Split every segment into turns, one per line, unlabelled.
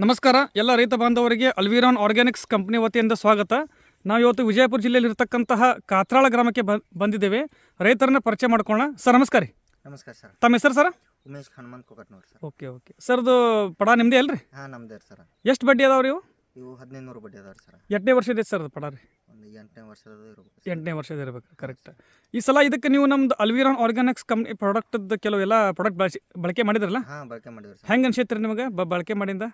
ನಮಸ್ಕಾರ ಎಲ್ಲ ರೈತ ಬಾಂಧವರಿಗೆ ಅಲ್ವಿರಾನ್ ಆರ್ಗ್ಯಾನಿಕ್ಸ್ ಕಂಪ್ನಿ ವತಿಯಿಂದ ಸ್ವಾಗತ. ನಾವು ಇವತ್ತು ವಿಜಯಪುರ ಜಿಲ್ಲೆಯಲ್ಲಿ ಇರತಕ್ಕಂತಹ ಕಾತ್ರಾಳ ಗ್ರಾಮಕ್ಕೆ ಬಂದಿದ್ದೇವೆ. ರೈತರನ್ನ ಪರಿಚಯ ಮಾಡ್ಕೊಳ್ಳೋಣ. ಸರ್ ನಮಸ್ಕಾರ ರೀ.
ನಮಸ್ಕಾರ ಸರ್.
ತಮ್ಮ ಹೆಸರು sir?
Umesh Hanumanth Kokatnur sir.
Okay ಸರ್ದು ಪಡ ನಿಮ್ಮದೇ ಅಲ್ರಿ?
ಹಾಂ ನಮ್ದೇ ಸರ್.
ಎಷ್ಟು ಬಡ್ಡಿ ಅದಾವ್ರಿ ಇವು?
ಇವು 1500 ಬಡ್ಡಿ ಅದಾವ್ರಿ ಸರ್.
ಎಷ್ಟನೇ ವರ್ಷ ಇದೆ ಸರ್ ಅದು ಪಡ ರೀ?
ಒಂದು 8ನೇ ವರ್ಷದ ಇರ್ಬೇಕು.
8ನೇ ವರ್ಷದ ಇರಬೇಕು. ಕರೆಕ್ಟ್. ಈ ಸಲ ಇದಕ್ಕೆ ನೀವು ನಮ್ದು ಅಲ್ವಿರಾನ್ ಆರ್ಗ್ಯಾನಿಕ್ಸ್ ಕಂಪ್ನಿ ಪ್ರಾಡಕ್ಟ್ದು ಕೆಲವೆಲ್ಲ ಪ್ರಾಡಕ್ಟ್ ಬಳಕೆ ಮಾಡಿದ್ರಲ್ಲ?
ಹಾಂ ಬಳಕೆ ಮಾಡಿದ್ರಿ ಸರ್.
ಹೆಂಗೆ ಅನ್ಸೈತ್ರಿ ನಿಮಗೆ ಬಳಕೆ ಮಾಡಿಂದ?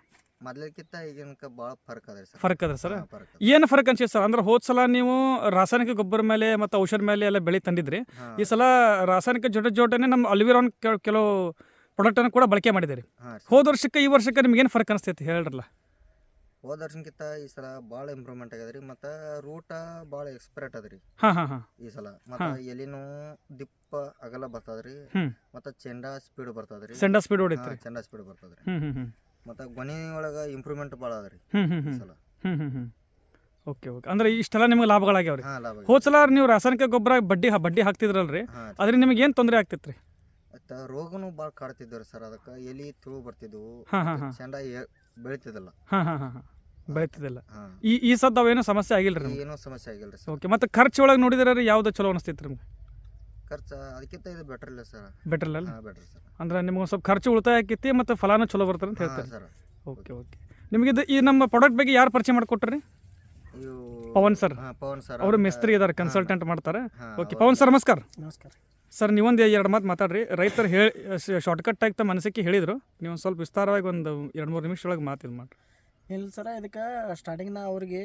ಮೊದಲಕ್ಕಿಂತ ಈಗಿನಕ್ಕೆ ಭಾಳ ಫರ್ಕ್ ಅದ ಸರ್.
ಫರ್ಕ್ ಅದ ಸರ್?
ಫರ್ಕ್
ಏನು ಫರ್ಕ್ ಅನ್ಸೈತೆ ಸರ್? ಅಂದ್ರೆ ಹೋದ ಸಲ ನೀವು ರಾಸಾಯನಿಕ ಗೊಬ್ಬರ ಮೇಲೆ ಮತ್ತು ಔಷಧ ಮೇಲೆ ಎಲ್ಲ ಬೆಳೆ ತಂದಿದ್ರಿ. ಈ ಸಲ ರಾಸಾಯನಿಕ ಜೊತೆನೆ ನಮ್ಮ ಅಲ್ವಿರಾನ್ ಕೆಲವು ಪ್ರಾಡಕ್ಟನ್ನು ಕೂಡ ಬಳಕೆ ಮಾಡಿದ್ದೀರಿ. ಹೋದ ವರ್ಷಕ್ಕೆ ಈ ವರ್ಷಕ್ಕೆ ನಿಮ್ಗೆ ಏನು ಫರ್ಕ್ ಅನಿಸ್ತೈತಿ ಹೇಳ್ರಲ್ಲ?
ಹೋದ ವರ್ಷಕ್ಕಿಂತ ಈ ಸಲ ಭಾಳ ಇಂಪ್ರೂವ್ಮೆಂಟ್ ಆಗ್ಯದ್ರಿ. ಮತ್ತು ರೂಟ ಭಾಳ ಎಕ್ಸ್ಪರ್ಟ್ ಅದ ರೀ ಈ ಸಲ. ಮತ್ತು ಎಲಿನೂ ದಿಪ್ಪ ಅಗಲ ಬರ್ತದ್ರಿ. ಮತ್ತು ಚೆಂಡ ಸ್ಪೀಡ್ ಬರ್ತದ್ರಿ.
ಚೆಂಡ ಸ್ಪೀಡ್ ಹೊಡಿತ್ರಿ.
ಚೆಂಡ ಸ್ಪೀಡ್ ಬರ್ತದ್ರಿ. ಮತ್ತು ಗೊನೆ ಒಳಗೆ ಇಂಪ್ರೂವ್ಮೆಂಟ್ ಭಾಳ ಅದ ರೀ ಈ ಸಲ.
ಓಕೆ ಅಂದ್ರೆ ಇಷ್ಟೆಲ್ಲ ನಿಮ್ಗೆ ಲಾಭಗಳಾಗ್ಯಾವ್ರಿ.
ಹಾಂ ಲಾಭ.
ಹೋದ ಸಲ ನೀವು ರಾಸಾಯನಿಕ ಗೊಬ್ಬರ ಬಡ್ಡಿ ಹಾಕ್ತಿದ್ರಲ್ರಿ, ಅದ್ರಿಂದ ನಿಮಗೆ ಏನು ತೊಂದರೆ ಆಗ್ತಿತ್ರಿ?
ಮತ್ತು ರೋಗನೂ ಭಾಳ ಕಾಡ್ತಿದ್ದವ್ರಿ ಸರ್. ಅದಕ್ಕೆ ಎಲಿ ತುಳು ಬರ್ತಿದ್ವು. ಚೆಂಡ ಬೆಳಿತಿದ್ದಲ್ಲ.
ಬೆಳಿತಿದ್ದಿಲ್ಲ. ಈ ಸದ್ದು ಅವೇನೋ ಸಮಸ್ಯೆ ಆಗಿಲ್ರಿ?
ಏನೋ ಸಮಸ್ಯೆ ಆಗಿಲ್ರಿ ಸರ್.
ಓಕೆ. ಮತ್ತು ಖರ್ಚು ಒಳಗೆ ನೋಡಿದ್ರೆ ಯಾವ್ದು ಚಲೋ ಅನಿಸ್ತೈತ್ರಿ ನಿಮ್ಗೆ?
ಖರ್ಚು ಅದಕ್ಕಿಂತ ಇದು ಬೆಟರ್ ಇಲ್ಲ ಸರ್.
ಬೆಟರ್ ಇಲ್ಲ?
Better sir.
ಅಂದ್ರೆ ನಿಮ್ಗೆ ಒಂದು ಸ್ವಲ್ಪ ಖರ್ಚು ಉಳಿತಾಯ ಆಕೈತಿ ಮತ್ತು ಫಲಾನು ಚಲೋ ಬರ್ತಾರೆ ಅಂತ ಹೇಳ್ತಾರೆ
ಸರ್.
ಓಕೆ. ನಿಮಗೆ ಈ ನಮ್ಮ ಪ್ರಾಡಕ್ಟ್ ಬಗ್ಗೆ ಯಾರು ಪರಿಚಯ ಮಾಡಿಕೊಟ್ರಿ? ಪವನ್ ಸರ್.
ಪವನ್ ಸರ್
ಅವರು ಮಿಸ್ತ್ರಿ ಇದಾರೆ, ಕನ್ಸಲ್ಟೆಂಟ್ ಮಾಡ್ತಾರೆ. ಓಕೆ ಪವನ್ ಸರ್ ನಮಸ್ಕಾರ.
ನಮಸ್ಕಾರ
ಸರ್. ನೀವೊಂದು 2 ಮಾತು ಮಾತಾಡ್ರಿ. ರೈತರು ಹೇಳಿ ಶಾರ್ಟ್ಕಟ್ ಆಗಿ ತಮ್ಮ ಮನಸ್ಸಿಗೆ ಹೇಳಿದರು. ನೀವು ಸ್ವಲ್ಪ ವಿಸ್ತಾರವಾಗಿ ಒಂದು 2-3 ನಿಮಿಷ ಒಳಗೆ ಮಾತು ಇದು ಮಾಡಿರಿ.
ಇಲ್ಲ ಸರ, ಇದಕ್ಕೆ ಸ್ಟಾರ್ಟಿಂಗ್ ನಾ ಅವ್ರಿಗೆ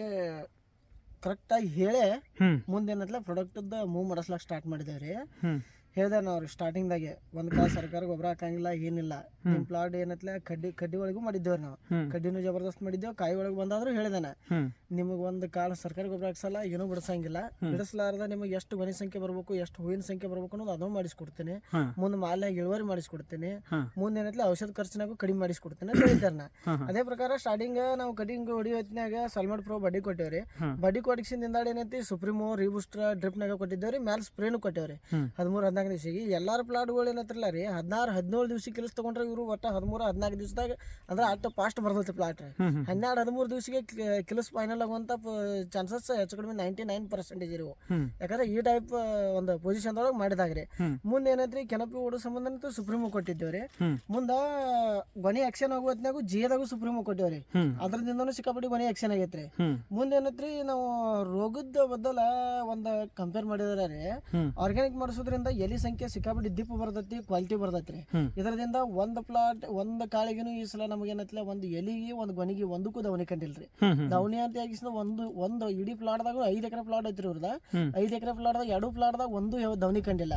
ಕರೆಕ್ಟಾಗಿ ಹೇಳೇ ಮುಂದೇನತ್ಲ ಪ್ರಾಡಕ್ಟದ್ದು ಮೂವ್ ಮಾಡಿಸ್ಲಾಕ ಸ್ಟಾರ್ಟ್ ಮಾಡಿದೇವ್ರಿ. ಹೇಳ್ದೆ ನಾವು ಅವ್ರಿಗೆ ಸ್ಟಾರ್ಟಿಂಗ್ದಾಗೆ ಒಂದು ಕಾಲ ಸರ್ಕಾರ ಗೊಬ್ಬರ ಹಾಕಂಗಿಲ್ಲ, ಏನಿಲ್ಲ. ನಿಮ್ಮ ಪ್ಲಾಟ್ ಏನತ್ಲ ಕಡ್ಡಿ ಒಳಗೂ ಮಾಡಿದ್ದೇವ್ರಿ ನಾವು. ಕಡ್ಡಿನೂ ಜಬರ್ದಸ್ತ್ ಮಾಡಿದ್ದೇವೆ. ಕಾಯಿ ಒಳಗೆ ಬಂದಾದ್ರೂ ಹೇಳಿದಾನೆ, ನಿಮಗೆ ಒಂದು ಕಾಲ ಸರ್ಕಾರಿ ಗೊಬ್ಬರ ಹಾಕ್ಸಲ್ಲ, ಏನೂ ಬಿಡಿಸಂಗಿಲ್ಲ. ಬಿಡಿಸ್ಲಾರ್ದ ನಿಮಗೆ ಎಷ್ಟು ಗೊನೆ ಸಂಖ್ಯೆ ಬರ್ಬೇಕು, ಎಷ್ಟು ಹೂವಿನ ಸಂಖ್ಯೆ ಬರ್ಬೇಕು ಅನ್ನೋದು ಅದನ್ನು ಮಾಡಿಸ್ಕೊಡ್ತೀನಿ. ಮುಂದೆ ಮಾಲ್ಯಾಗ ಇಳುವರಿ ಮಾಡಿಸ್ಕೊಡ್ತೀನಿ. ಮುಂದೆ ಏನತ್ಲ ಔಷಧ ಖರ್ಚಿನಾಗೂ ಕಡಿಮೆ ಮಾಡಿಸ್ಕೊಡ್ತೀನಿ ಅಂತ ಹೇಳಿದಾರೆ. ಅದೇ ಪ್ರಕಾರ ಸ್ಟಾರ್ಟಿಂಗ್ ನಾವು ಕಟಿಂಗ್ ಹೊಡಿಯೋ ಹೊತ್ತಿನಾಗ ಸಲ್ಮಾಟ್ ಪ್ರೋ ಬಡ್ಡಿ ಕೊಟ್ಟೇವ್ರಿ. ಬಡ್ಡಿ ಕೊಡಿಸಿದ ಏನೈತಿ ಸುಪ್ರೀಮೋ ರೀಬೂಸ್ಟರ್ ಡ್ರಿಪ್ನಾಗ ಕೊಟ್ಟಿದ್ದೇವ್ರಿ. ಮ್ಯಾಲೆ ಸ್ಪ್ರೇನು ಕೊಟ್ಟೇವ್ರಿ. 13-14 ದಿವಸಿಗೆ ಎಲ್ಲಾರ ಪ್ಲಾಟ್ಗಳು ಏನತ್ರಲ್ಲ ರೀ 16-17 ದಿವಸ ಕೆಲಸ ತಗೊಂಡ್ರೆ ಇವರು ಒಟ್ಟು 13-14 ದಿವಸದಾಗ ಅಂದ್ರೆ ಅಷ್ಟು ಫಾಸ್ಟ್ ಬರ್ತೈತಿ ಪ್ಲಾಟ್ ರೀ. 12-13 ದಿವಸಿಗೆ ಕೆಲಸ ಫೈನಲ್ ಆಗುವಂಥ ಚಾನ್ಸಸ್ ಹೆಚ್ಚು ಕಡಿಮೆ 99% ಇರು. ಯಾಕಂದ್ರೆ ಈ ಟೈಪ್ ಒಂದು ಪೊಸಿಷನ್ದೊಳಗೆ ಮಾಡಿದಾಗ್ರಿ. ಮುಂದೆ ಏನೈತ್ರಿ ಕೆನಪಿ ಓಡೋ ಸಂಬಂಧ ಸುಪ್ರೀಮೋ ಕೊಟ್ಟಿದ್ದೇವ್ರಿ. ಮುಂದೆ ಗೊನೆ ಆಕ್ಷನ್ ಆಗುವತ್ನಾಗೂ ಜಿಯದಾಗೂ ಸುಪ್ರೀಮೋ ಕೊಟ್ಟೇವ್ರಿ. ಅದ್ರದಿಂದನೂ ಸಿಕ್ಕಾಪಟ್ಟಿ ಗೊನೆ ಆಕ್ಷನ್ ಆಗೈತ್ರಿ. ಮುಂದೆ ಏನೈತ್ರಿ ನಾವು ರೋಗದ ಬದಲ ಒಂದು ಕಂಪೇರ್ ಮಾಡಿದ್ರೆ ರೀ ಆರ್ಗ್ಯಾನಿಕ್ ಮಾಡಿಸೋದ್ರಿಂದ ಎಲಿ ಸಂಖ್ಯೆ ಸಿಕ್ಕಾಪಟ್ಟಿ ದಿಪ್ಪ ಬರ್ತೈತಿ, ಕ್ವಾಲಿಟಿ ಬರ್ತೈತ್ರಿ. ಇದರಿಂದ ಒಂದು ಪ್ಲಾಟ್ ಒಂದು ಕಾಳಿಗೂ ಈ ಸಲ ನಮಗೆ ಏನೈತಿಲ್ಲ ಒಂದು ಎಲಿಗೆ ಒಂದು ಗೊನಿಗೆ ಒಂದಕ್ಕೂ ದವಣಿ ಕಂಡಿಲ್ರಿ. ದವಣಿ ಅಂತ ಆಗಿಸಿದ ಒಂದು ಇಡೀ ಪ್ಲಾಟ್ದಾಗ 5 ಎಕರೆ ಪ್ಲಾಟ್ ಐತ್ರಿ ಇವ್ರದ. 5 ಎಕರೆ ಪ್ಲಾಟ್ದಾಗ 2 ಪ್ಲಾಟ್ದಾಗ ಒಂದು ದವಣಿ ಕಂಡಿಲ್ಲ.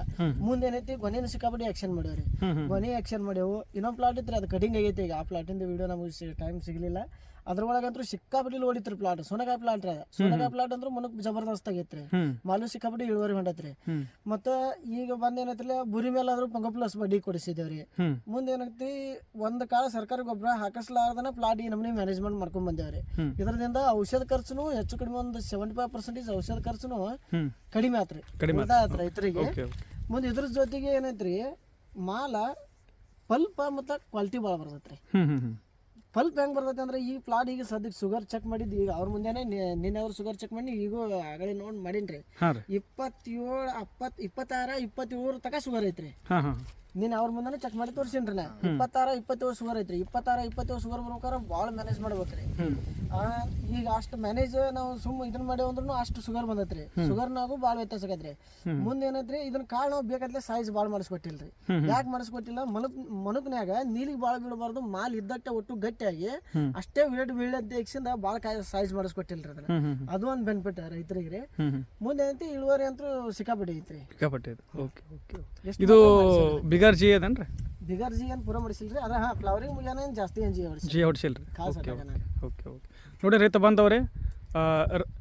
ಮುಂದೆ ಏನೈತಿ ಗೊನೆನ ಸಿಕ್ಕಾಪಟ್ಟಿ ಆಕ್ಷನ್ ಮಾಡ್ಯಾವ್ರಿ. ಗೊನೆ ಆಕ್ಷನ್ ಮಾಡ್ಯಾವು. ಇನ್ನೊಂದು ಪ್ಲಾಟ್ ಇತ್ರಿ, ಅದು ಕಟಿಂಗ್ ಆಗೈತಿ. ಈಗ ಆ ಪ್ಲಾಟಿಂದ ವಿಡಿಯೋ ನಮಗೆ ಟೈಮ್ ಸಿಗ್ಲಿಲ್ಲ. ಅದ್ರೊಳಗಂತೂ ಸಿಕ್ಕಾಪಟ್ಟಿ ಹೊಡಿತ್ರಿ ಪ್ಲಾಟ್. ಸೋನಕಾಯಿ ಪ್ಲಾಟ್ ರೀ. ಸೋನಕಾಯಿ ಪ್ಲಾಟ್ ಅಂದ್ರೆ ಮನಕ್ ಜಬರ್ದಸ್ತ್ ಆಗೈತ್ರಿ. ಮಾಲು ಸಿಕ್ಕಾಪಟ್ಟಿ ಇಳುವರಿ ಹೊಂಡತ್ರಿ. ಮತ್ತ ಈಗ ಬಂದೇನೈತಿಲ್ಲ ಬುರಿ ಮೇಲೆ ಆದ್ರೂ ಪಂಗಪ್ಲಸ್ ಬಡ್ಡಿ ಕೊಡಿಸಿದೇವ್ರಿ. ಮುಂದೆ ಏನೈತಿ ಒಂದ್ ಕಾಲ ಸರ್ಕಾರಿ ಗೊಬ್ಬರ ಹಾಕಿಸ್ಲಾರ್ದನ ಪ್ಲಾಟ್ ಈ ನಮ್ನಿ ಮ್ಯಾನೇಜ್ಮೆಂಟ್ ಮಾಡ್ಕೊಂಡ್ ಬಂದೇವ್ರಿ. ಇದರಿಂದ ಔಷಧ ಖರ್ಚುನು ಹೆಚ್ಚು ಕಡಿಮೆ ಒಂದು 75% ಔಷಧ ಖರ್ಚುನು ಕಡಿಮೆ ಆತ್ರಿ ರೈತರಿಗೆ. ಮುಂದೆ ಇದ್ರ ಜೊತೆಗೆ ಏನೈತ್ರಿ ಮಾಲ ಪಲ್ಪ ಮತ್ತ ಕ್ವಾಲಿಟಿ ಭಾಳ ಬರ್ತೈತ್ರಿ. ಪಲ್ಪ್ ಹೆಂಗೆ ಬರ್ತೈತೆ ಅಂದ್ರೆ ಈ ಪ್ಲಾಟ್ ಈಗ ಸದ್ಯಕ್ಕೆ ಶುಗರ್ ಚೆಕ್ ಮಾಡಿದ್ದು ಈಗ ಅವ್ರ ಮುಂದೆನೆ ನಿನ್ನೆ ಅವ್ರು ಶುಗರ್ ಚೆಕ್ ಮಾಡಿ ಈಗೂ ಆಗಲೇ ನೋಡಿ ಮಾಡೀನಿ. 26 ತನಕ ಶುಗರ್ ಐತ್ರಿ. ನೀನು ಅವ್ರ ಮುಂದೆ ಚೆಕ್ ಮಾಡಿ ತೋರಿಸಿನ್ರಿ ನಾ. 26-27 ಶುಗರ್ ಐತ್ರಿ. 26-27 ಶುಗರ್ ಬರ್ಬೇಕಾದ್ರೆ ಭಾಳ ಮ್ಯಾನೇಜ್ ಮಾಡ್ಬೇಕ್ರಿ. ಈಗ ಅಷ್ಟು ಮ್ಯಾನೇಜ್ ನಾವು ಇದನ್ನ ಮಾಡೇವ್ ಅಂದ್ರೂ ಅಷ್ಟು ಶುಗರ್ ಬಂದೈತ್ರಿ. ಶುಗರ್ನಾಗೂ ಭಾಳ ವ್ಯತ್ಯಾಸ ಆಗೈತ್ರಿ. ಮುಂದೆ ಏನೈತ್ರಿ ಇದನ್ನ ಕಾಳು ನಾವು ಬೇಕಾದ್ರೆ ಸೈಜ್ ಭಾಳ ಮಾಡಿಸ್ಕೊಟ್ಟಿಲ್ರಿ. ಯಾಕೆ ಮಾಡಿಸ್ಕೊಟ್ಟಿಲ್ಲ? ಮನುಕ್ನ್ಯಾಗ ನೀಲಿಗೆ ಭಾಳ ಬೀಳಬಾರ್ದು, ಮಾಲ್ ಇದ್ದಟ್ಟೆ ಒಟ್ಟು ಗಟ್ಟಿಯಾಗಿ ಅಷ್ಟೇ ವೇಟ್ ಬೀಳಂತ ಎಕ್ಸಿಂದ ಭಾಳ ಸೈಜ್ ಮಾಡಿಸ್ಕೊಟ್ಟಿಲ್ರಿ ಅದನ್ನ. ಅದು ಒಂದು ಬೆನಿಫಿಟ್ ರೈತರಿಗೆ. ಮುಂದೆ ಏನೈತಿ ಇಳುವರಿ ಅಂತೂ ಸಿಕ್ಕಾಪಟ್ಟಿ ಐತ್ರಿ.
ಇದು ಬಿಗರ್ ಜಿ ಅದೇನ್ರಿ?
ಬಿಗರ್ ಜಿ ಏನು ಪೂರ ಮಾಡಿಸಿಲ್ರಿ. ಅದ ಫ್ಲವರಿಂಗ್ ಮುಗಿಯಾನ ಜಾಸ್ತಿ ಏನು ಜಿ
ಹೊಡಿಸಿಲ್ರಿ. ಓಕೆ. ನೋಡಿ ರೈತ ಬಾಂಧವರೇ,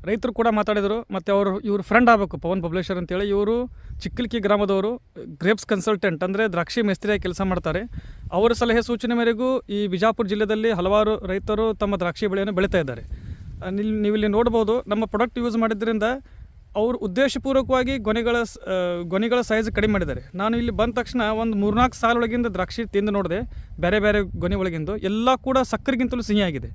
ರೈತರು ಕೂಡ ಮಾತಾಡಿದರು. ಮತ್ತು ಇವ್ರ ಫ್ರೆಂಡ್ ಆಗಬೇಕು ಪವನ್ ಪಬ್ಲಿಷರ್ ಅಂತೇಳಿ. ಇವರು ಚಿಕ್ಕಲ್ಕಿ ಗ್ರಾಮದವರು, ಗ್ರೇಪ್ಸ್ ಕನ್ಸಲ್ಟೆಂಟ್ ಅಂದರೆ ದ್ರಾಕ್ಷಿ ಮೇಸ್ತ್ರಿಯಾಗಿ ಕೆಲಸ ಮಾಡ್ತಾರೆ. ಅವರ ಸಲಹೆ ಸೂಚನೆ ಮೇರೆಗೂ ಈ ಬಿಜಾಪುರ ಜಿಲ್ಲೆಯಲ್ಲಿ ಹಲವಾರು ರೈತರು ತಮ್ಮ ದ್ರಾಕ್ಷಿ ಬೆಳೆಯನ್ನು ಬೆಳೀತಾ ಇದ್ದಾರೆ. ನೀವು ಇಲ್ಲಿ ನೋಡ್ಬೋದು, ನಮ್ಮ ಪ್ರಾಡಕ್ಟ್ ಯೂಸ್ ಮಾಡಿದ್ರಿಂದ ಅವರು ಉದ್ದೇಶಪೂರ್ವಕವಾಗಿ ಗೊನೆಗಳ ಸೈಜ್ ಕಡಿಮೆ ಮಾಡಿದ್ದಾರೆ. ನಾನು ಇಲ್ಲಿ ಬಂದ ತಕ್ಷಣ ಒಂದು 3-4 ಸಾಲ ಒಳಗಿಂದ ದ್ರಾಕ್ಷಿ ತಿಂದು ನೋಡಿದೆ, ಬೇರೆ ಬೇರೆ ಗೊನೆ ಒಳಗಿಂದು ಎಲ್ಲ ಕೂಡ ಸಕ್ಕರೆಗಿಂತಲೂ ಸಿಹಿಯಾಗಿದೆ.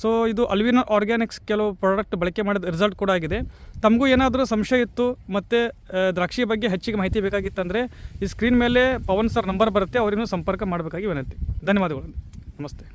ಸೊ ಇದು ಅಲ್ವಿನೋ ಆರ್ಗ್ಯಾನಿಕ್ಸ್ ಕೆಲವು ಪ್ರಾಡಕ್ಟ್ ಬಳಕೆ ಮಾಡಿದ ರಿಸಲ್ಟ್ ಕೂಡ ಆಗಿದೆ. ತಮಗೂ ಏನಾದರೂ ಸಂಶಯ ಇತ್ತು ಮತ್ತು ದ್ರಾಕ್ಷಿ ಬಗ್ಗೆ ಹೆಚ್ಚಿಗೆ ಮಾಹಿತಿ ಬೇಕಾಗಿತ್ತಂದರೆ ಈ ಸ್ಕ್ರೀನ್ ಮೇಲೆ ಪವನ್ ಸರ್ ನಂಬರ್ ಬರುತ್ತೆ, ಅವರಿಗೂ ಸಂಪರ್ಕ ಮಾಡಬೇಕಾಗಿ ವಿನಂತಿ. ಧನ್ಯವಾದಗಳು. ನಮಸ್ತೆ.